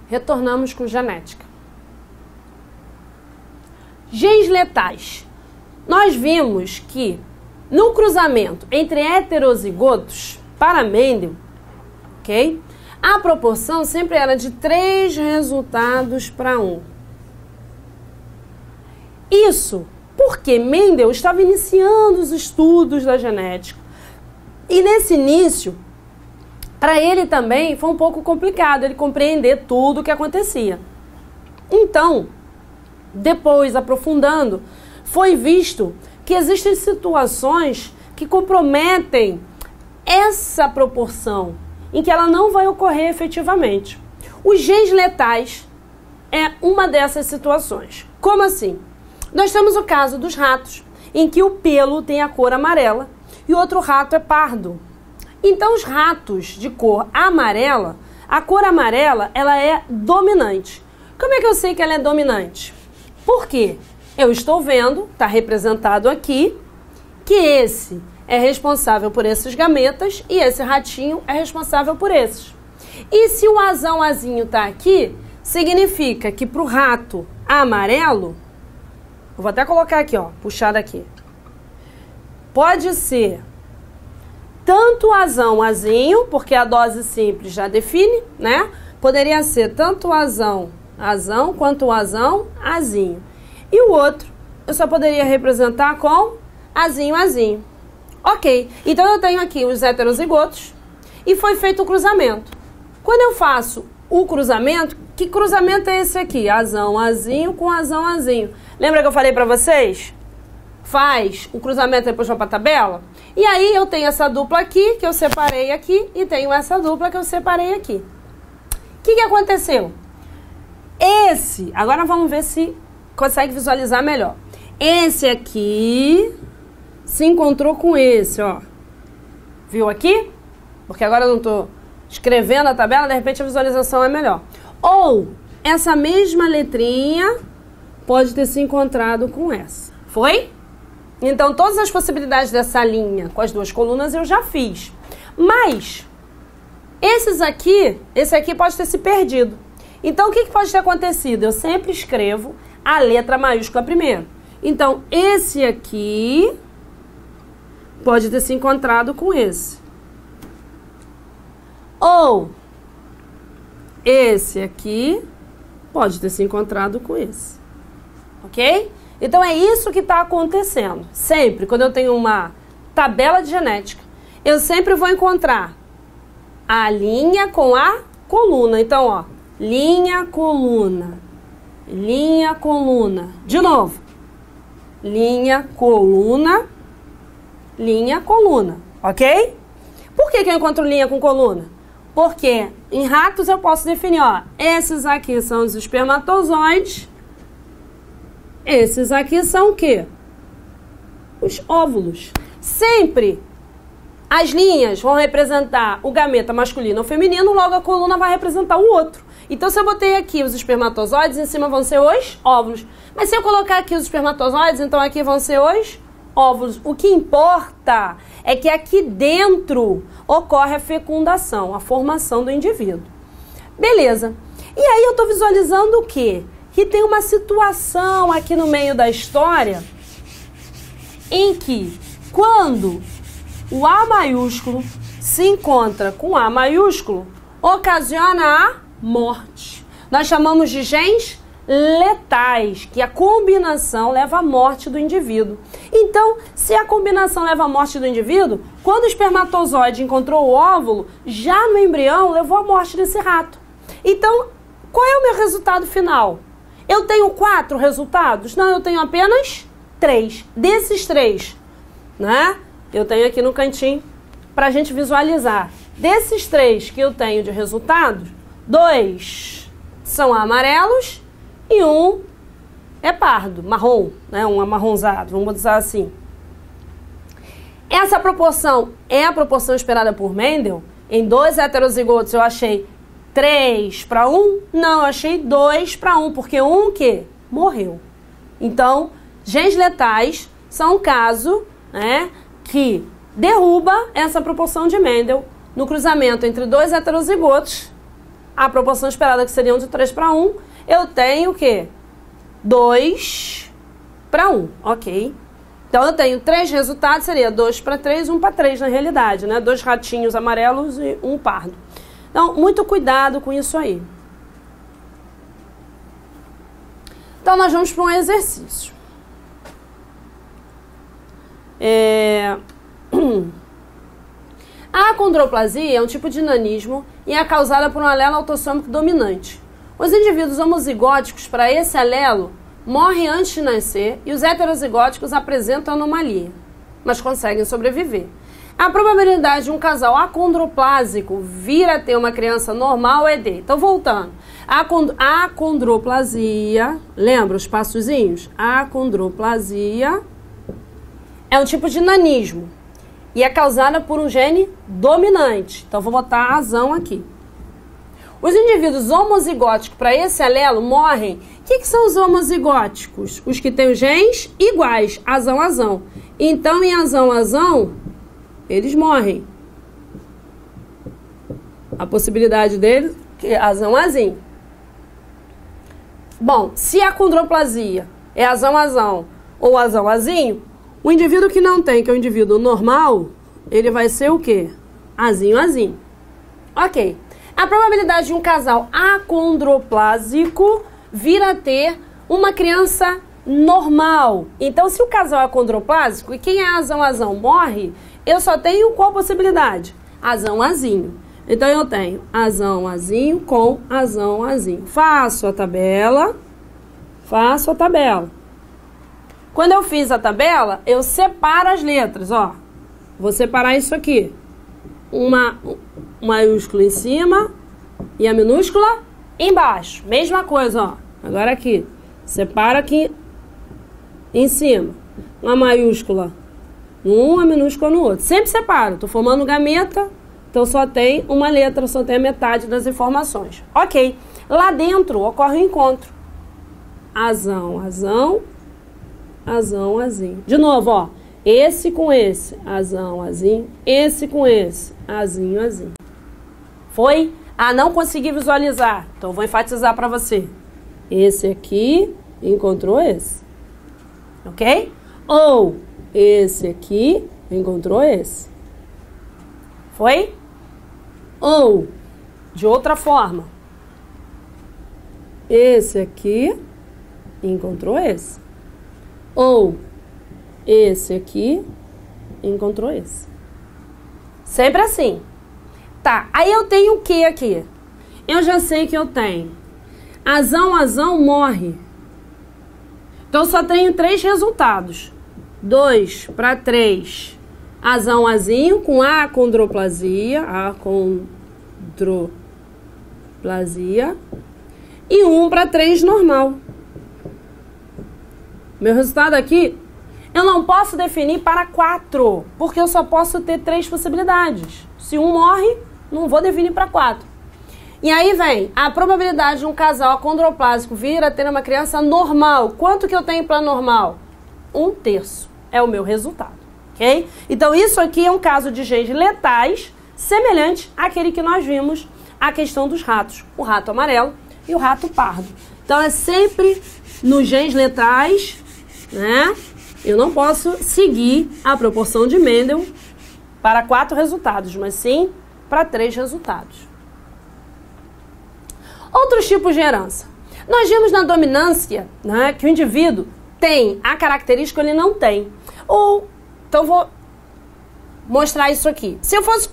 retornamos com genética. Genes letais. Nós vimos que no cruzamento entre heterozigotos, para Mendel, ok? A proporção sempre era de 3 resultados para 1. Isso porque Mendel estava iniciando os estudos da genética. E nesse início, para ele também foi um pouco complicado ele compreender tudo o que acontecia. Então, depois, aprofundando, foi visto que existem situações que comprometem essa proporção, em que ela não vai ocorrer efetivamente. Os genes letais é uma dessas situações. Como assim? Nós temos o caso dos ratos, em que o pelo tem a cor amarela e o outro rato é pardo. Então, os ratos de cor amarela, a cor amarela, ela é dominante. Como é que eu sei que ela é dominante? Por quê? Eu estou vendo, está representado aqui, que esse é responsável por esses gametas e esse ratinho é responsável por esses. E se o azinho está aqui, significa que para o rato amarelo, eu vou até colocar aqui, ó, puxar daqui. Pode ser tanto azinho, porque a dose simples já define, né? Poderia ser tanto azão, quanto azinho. E o outro, eu só poderia representar com azinho. Ok, então eu tenho aqui os heterozigotos e foi feito o cruzamento. Quando eu faço o cruzamento, que cruzamento é esse aqui? Azinho com azinho. Lembra que eu falei para vocês? Faz o cruzamento e depois vai para a tabela? E aí eu tenho essa dupla aqui, que eu separei aqui, e tenho essa dupla que eu separei aqui. O que aconteceu? Agora vamos ver se consegue visualizar melhor. Esse aqui se encontrou com esse, ó. Viu aqui? Porque agora eu não estou escrevendo a tabela, de repente a visualização é melhor. Ou essa mesma letrinha pode ter se encontrado com essa. Foi? Então, todas as possibilidades dessa linha com as duas colunas eu já fiz. Mas, esse aqui pode ter se perdido. Então, o que pode ter acontecido? Eu sempre escrevo a letra maiúscula primeiro. Então, esse aqui pode ter se encontrado com esse. Ou, esse aqui pode ter se encontrado com esse. Ok? Então, é isso que está acontecendo. Sempre, quando eu tenho uma tabela de genética, eu sempre vou encontrar a linha com a coluna. Então, ó, linha, coluna. Linha, coluna. De novo. Linha, coluna. Linha, coluna. Ok? Por que eu encontro linha com coluna? Porque em ratos eu posso definir, ó, esses aqui são os espermatozoides. Esses aqui são o quê? Os óvulos. Sempre as linhas vão representar o gameta masculino ou feminino, logo a coluna vai representar o outro. Então, se eu botei aqui os espermatozoides, em cima vão ser os óvulos. Mas se eu colocar aqui os espermatozoides, então aqui vão ser os óvulos. O que importa é que aqui dentro ocorre a fecundação, a formação do indivíduo. Beleza. E aí eu estou visualizando o quê? Que tem uma situação aqui no meio da história em que, quando o A maiúsculo se encontra com A maiúsculo, ocasiona a morte. Nós chamamos de genes letais, que a combinação leva à morte do indivíduo. Então, se a combinação leva à morte do indivíduo, quando o espermatozoide encontrou o óvulo, já no embrião levou à morte desse rato. Então, qual é o meu resultado final? Eu tenho 4 resultados? Não, eu tenho apenas 3. Desses 3, né? Eu tenho aqui no cantinho para a gente visualizar. Desses 3 que eu tenho de resultados, 2 são amarelos e 1 é pardo, marrom, né? Um amarronzado, vamos dizer assim. Essa proporção é a proporção esperada por Mendel. Em 2 heterozigotos eu achei 3 para 1? Não, eu achei 2 para 1, porque um que morreu. Então, genes letais são um caso, né, que derruba essa proporção de Mendel no cruzamento entre 2 heterozigotos a proporção esperada, que seriam de 3:1, eu tenho o quê? 2:1, ok? Então, eu tenho 3 resultados, seria 2:3, 1:3 na realidade, né? 2 ratinhos amarelos e 1 pardo. Então, muito cuidado com isso aí. Então, nós vamos para um exercício. A acondroplasia é um tipo de nanismo e é causada por um alelo autossômico dominante. Os indivíduos homozigóticos para esse alelo morrem antes de nascer e os heterozigóticos apresentam anomalia, mas conseguem sobreviver. A probabilidade de um casal acondroplásico vir a ter uma criança normal é de... Então, voltando. A acondroplasia, lembra os passozinhos? A acondroplasia é um tipo de nanismo e é causada por um gene dominante. Então, vou botar a razão aqui. Os indivíduos homozigóticos para esse alelo morrem. O que são os homozigóticos? Os que têm os genes iguais, azão, azão. Então, em azão, azão, eles morrem. A possibilidade deles é azão, azinho. Bom, se a acondroplasia é azão, azão ou azão, azinho, o indivíduo que não tem, que é o indivíduo normal, ele vai ser o quê? Azinho, azinho. Ok. A probabilidade de um casal acondroplásico vir a ter uma criança normal. Então, se o casal é acondroplásico e quem é azão, azão morre, eu só tenho qual possibilidade? Azão, azinho. Então, eu tenho azão, azinho com azão, azinho. Faço a tabela. Quando eu fiz a tabela, eu separo as letras, ó. Vou separar isso aqui. Uma maiúscula em cima e a minúscula embaixo. Mesma coisa, ó. Agora aqui. Separa aqui em cima. Uma maiúscula num, a minúscula no outro. Sempre separo. Tô formando gameta, então só tem uma letra, só tem a metade das informações. Ok. Lá dentro ocorre o encontro. Azão, azão, azão, azinho. De novo, ó. Esse com esse, azão, azinho. Esse com esse, azinho, azinho. Foi? Ah, não consegui visualizar. Então, vou enfatizar para você. Esse aqui encontrou esse. Ok? Ou esse aqui encontrou esse. Foi? Ou, de outra forma, esse aqui encontrou esse. Ou esse aqui encontrou esse. Sempre assim. Tá, aí eu tenho o que aqui? Eu já sei que eu tenho azão, azão morre. Então, só tenho 3 resultados. 2:3. Azão, azinho com acondroplasia. Acondroplasia. E 1:3 normal. Meu resultado aqui, eu não posso definir para 4, porque eu só posso ter 3 possibilidades. Se um morre, não vou definir para 4. E aí vem a probabilidade de um casal acondroplásico vir a ter uma criança normal. Quanto que eu tenho para normal? 1/3 é o meu resultado, ok? Então, isso aqui é um caso de genes letais, semelhante àquele que nós vimos, a questão dos ratos. O rato amarelo e o rato pardo. Então, é sempre nos genes letais, né? Eu não posso seguir a proporção de Mendel para 4 resultados, mas sim para 3 resultados. Outros tipos de herança. Nós vimos na dominância, né, que o indivíduo tem a característica ou ele não tem. Então, vou mostrar isso aqui. Se eu fosse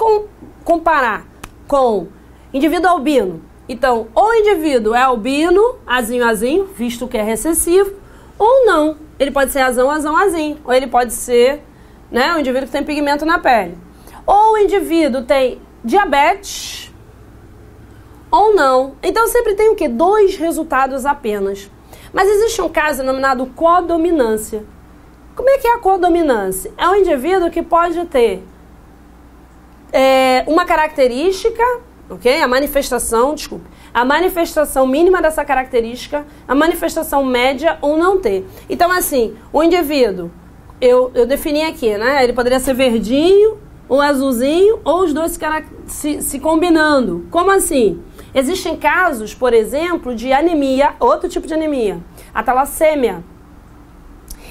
comparar com indivíduo albino, então, ou o indivíduo é albino, azinho, azinho, visto que é recessivo, ou não. Ele pode ser azão, azão, azinho. Ou ele pode ser, né, um indivíduo que tem pigmento na pele. Ou o indivíduo tem diabetes, ou não. Então, sempre tem o quê? 2 resultados apenas. Mas existe um caso denominado codominância. Como é que é a codominância? É um indivíduo que pode ter uma característica, ok? A manifestação mínima dessa característica, a manifestação média ou não ter. Então, assim, o indivíduo, eu defini aqui, né? Ele poderia ser verdinho, o azulzinho, ou os dois se combinando. Como assim? Existem casos, por exemplo, de anemia, outro tipo de anemia, a talassêmia.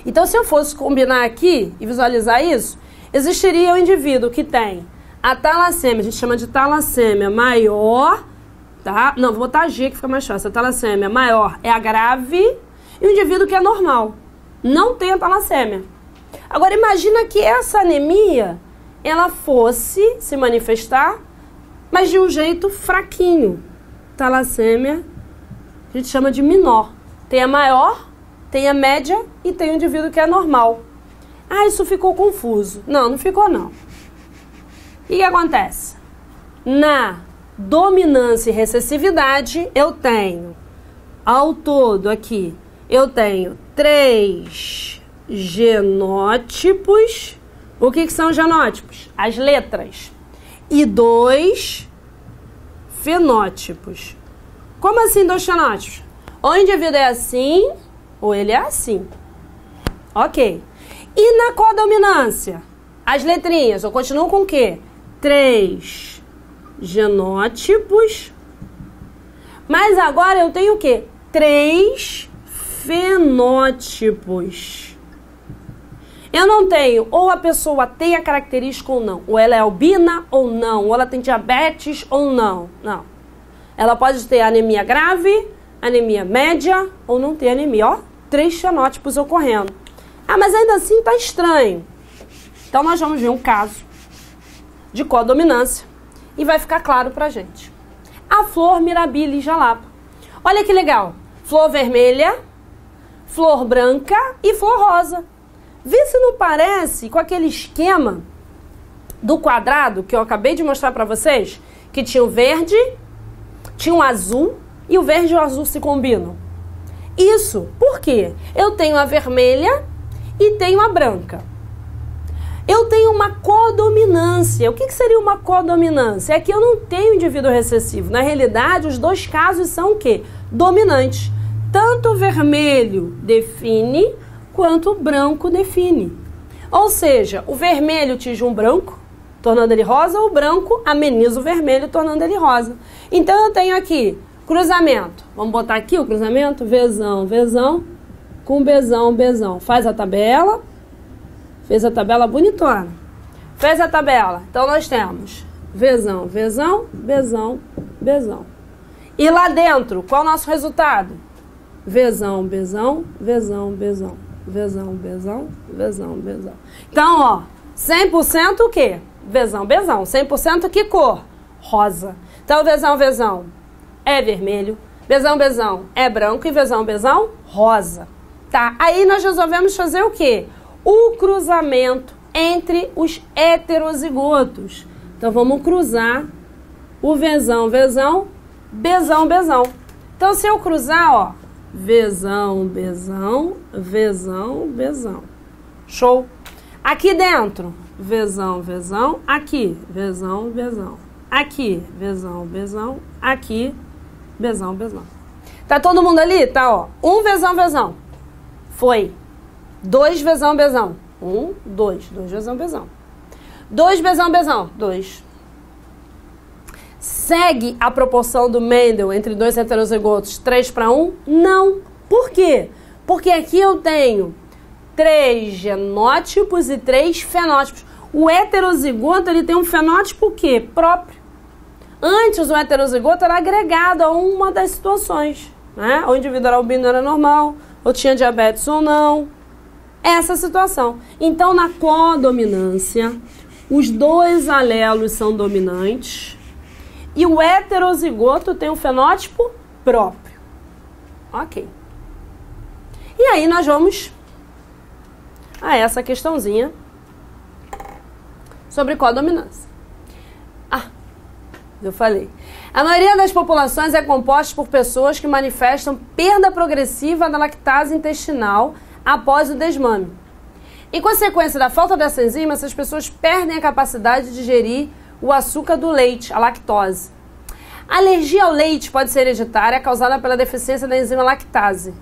Então, se eu fosse combinar aqui e visualizar isso, existiria um indivíduo que tem a talassêmia, a gente chama de talassêmia maior, tá? Não, vou botar G que fica mais fácil. A talassêmia maior é a grave e o indivíduo que é normal, não tem a talassêmia. Agora, imagina que essa anemia, ela fosse se manifestar, mas de um jeito fraquinho. Talassêmia, a gente chama de menor. Tem a maior, tem a média e tem o indivíduo que é normal. Ah, isso ficou confuso. Não, não ficou não. O que acontece? Na dominância e recessividade, eu tenho, ao todo aqui, eu tenho 3 genótipos. O que são genótipos? As letras. E 2 fenótipos. Como assim 2 fenótipos? Ou o indivíduo é assim, ou ele é assim. Ok. E na codominância? As letrinhas, eu continuo com o quê? 3 genótipos. Mas agora eu tenho o quê? 3 fenótipos. Eu não tenho, ou a pessoa tem a característica ou não, ou ela é albina ou não, ou ela tem diabetes ou não. Não. Ela pode ter anemia grave, anemia média, ou não ter anemia. Ó, 3 fenótipos ocorrendo. Ah, mas ainda assim tá estranho. Então nós vamos ver um caso de codominância e vai ficar claro pra gente. A flor mirabilis jalapa. Olha que legal. Flor vermelha, flor branca e flor rosa. Vê se não parece com aquele esquema do quadrado que eu acabei de mostrar para vocês, que tinha o verde, tinha o azul e o verde e o azul se combinam. Isso, por quê? Eu tenho a vermelha e tenho a branca. Eu tenho uma codominância. O que seria uma codominância? É que eu não tenho indivíduo recessivo. Na realidade, os 2 casos são o quê? Dominantes. Tanto o vermelho define quanto o branco define. Ou seja, o vermelho tinge um branco, tornando ele rosa, ou o branco ameniza o vermelho, tornando ele rosa. Então, eu tenho aqui cruzamento. Vamos botar aqui o cruzamento? Vzão, Vzão, com Bzão, Bzão. Faz a tabela. Fez a tabela bonitona. Fez a tabela. Então, nós temos Vzão, Vzão, Bzão, Bzão. E lá dentro, qual é o nosso resultado? Vzão, Bzão, Vzão, Bzão. Vzão, Bzão, Vzão, Bzão. Então, ó, 100% o quê? Vzão, Bzão. 100% que cor? Rosa. Então, Vzão, Vzão é vermelho, Vzão, Bzão é branco e Vzão, Bzão, rosa. Tá? Aí nós resolvemos fazer o quê? O cruzamento entre os heterozigotos. Então, vamos cruzar o Vzão, Vzão, Bzão, Bzão. Então, se eu cruzar, ó, Vzão, Bzão, Vzão, Bzão. Show? Aqui dentro, Vzão, Vzão, aqui, Vzão, Bzão. Aqui, Vzão, Bzão, aqui, Vzão, Bzão. Tá todo mundo ali? Tá, ó. 1 Vzão, Vzão. Foi. 2 Vzão, Bzão. 1, 2. 2 Vzão, Bzão. 2 Bzão, Bzão. 2. Segue a proporção do Mendel entre 2 heterozigotos 3:1? Não. Por quê? Porque aqui eu tenho 3 genótipos e 3 fenótipos. O heterozigoto, ele tem um fenótipo o quê? Próprio. Antes, o heterozigoto era agregado a uma das situações, né? O indivíduo era albino, era normal, ou tinha diabetes ou não. Essa situação. Então, na codominância, os 2 alelos são dominantes e o heterozigoto tem um fenótipo próprio. Ok. E aí nós vamos a essa questãozinha sobre codominância. Ah, eu falei. A maioria das populações é composta por pessoas que manifestam perda progressiva da lactase intestinal após o desmame. Em consequência da falta dessa enzima, essas pessoas perdem a capacidade de digerir o açúcar do leite, a lactose. A alergia ao leite pode ser hereditária, causada pela deficiência da enzima lactase.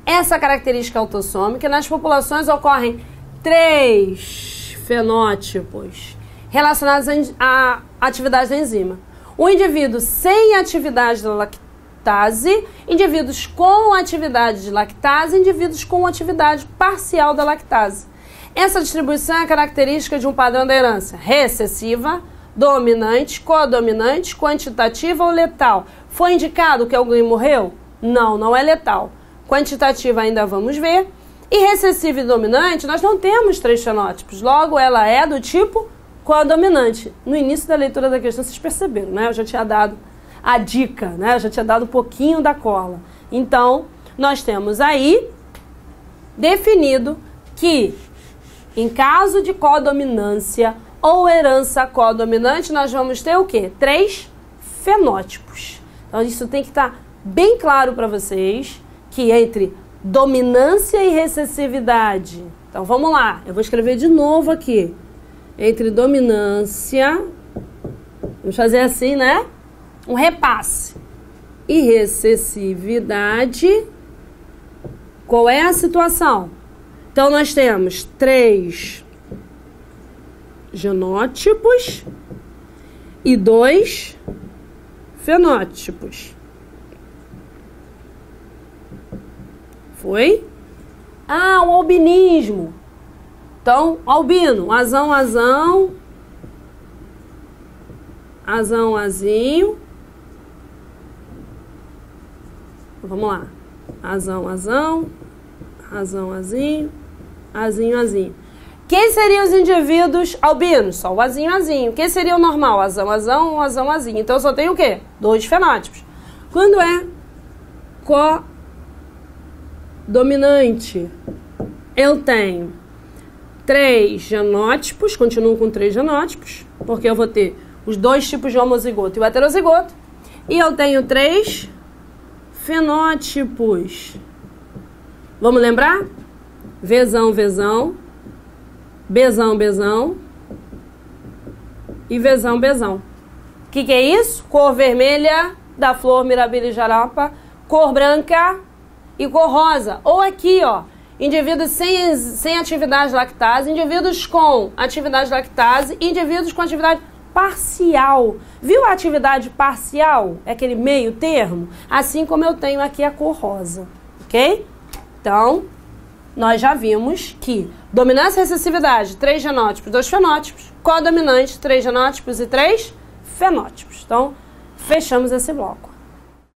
Essa característica autossômica, nas populações ocorrem 3 fenótipos relacionados à atividade da enzima. O indivíduo sem atividade da lactase, indivíduos com atividade de lactase, indivíduos com atividade parcial da lactase. Essa distribuição é característica de um padrão da herança recessiva, dominante, codominante, quantitativa ou letal. Foi indicado que alguém morreu? Não, não é letal. Quantitativa ainda vamos ver. E recessiva e dominante, nós não temos 3 fenótipos. Logo, ela é do tipo codominante. No início da leitura da questão, vocês perceberam, né? Eu já tinha dado a dica, né? Eu já tinha dado um pouquinho da cola. Então, nós temos aí definido que, em caso de codominância ou herança codominante, nós vamos ter o quê? 3 fenótipos. Então, isso tem que estar bem claro para vocês, que entre dominância e recessividade. Então, vamos lá. Eu vou escrever de novo aqui. Entre dominância, vamos fazer assim, né? Um repasse. E recessividade, qual é a situação? Então, nós temos 3 genótipos e 2 fenótipos. Foi? Ah, o albinismo. Então, albino, azão, azinho. Vamos lá. Azão, azinho. Quem seriam os indivíduos albinos? Só o azinho. Quem seria o normal? Azão, azinho. Então, eu só tenho o quê? 2 fenótipos. Quando é codominante, eu tenho 3 genótipos, continuo com 3 genótipos, porque eu vou ter os 2 tipos de homozigoto e o heterozigoto. E eu tenho 3 fenótipos. Vamos lembrar? Vzão, Bzão e Vzão. O que é isso? Cor vermelha da flor Mirabilis jarapa, cor branca e cor rosa. Ou aqui, ó, indivíduos sem atividade de lactase, indivíduos com atividade de lactase e indivíduos com atividade parcial. Viu a atividade parcial? É aquele meio termo? Assim como eu tenho aqui a cor rosa, ok? Então, nós já vimos que dominância e recessividade, 3 genótipos, 2 fenótipos. Codominante, 3 genótipos e 3 fenótipos. Então, fechamos esse bloco.